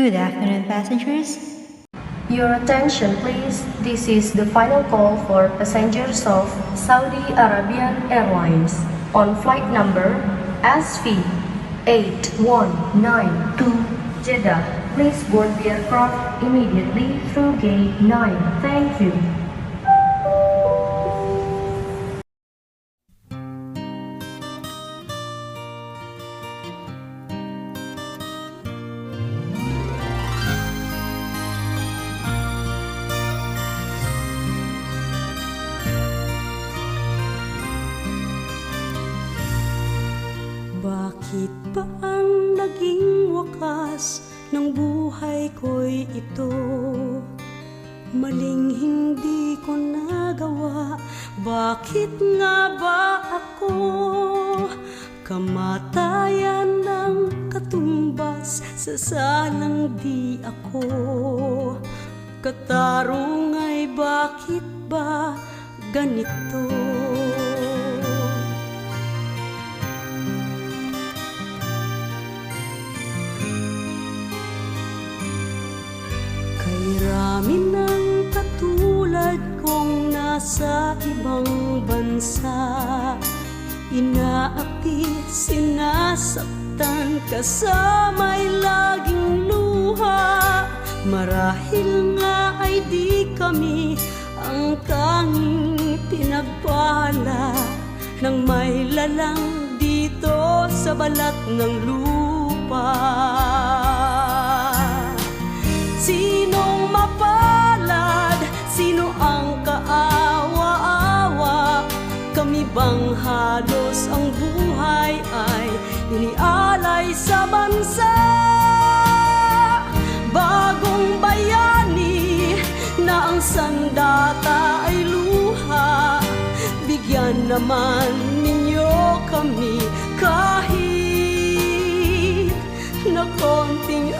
Good afternoon, passengers. Your attention please. This is the final call for passengers of Saudi Arabian Airlines on flight number SV8192 Jeddah. Please board the aircraft immediately through gate 9. Thank you. Bakit ba ang naging wakas ng buhay ko'y ito? Maling hindi ko nagawa, bakit nga ba ako? Kamatayan ng katumbas sa salang di ako. Katarong ay bakit ba ganito? Marami ng katulad kong nasa ibang bansa, inaapi, sinasaktan, kasama'y laging luha. Marahil nga ay di kami ang tanging pinagpala ng may lalang dito sa balat ng lupa. Sinong mapalad? Sino ang kaawa-awa? Kami bang halos ang buhay ay inialay sa bansa? Bagong bayani na ang sandata ay luha. Bigyan naman ninyo kami kahit na konting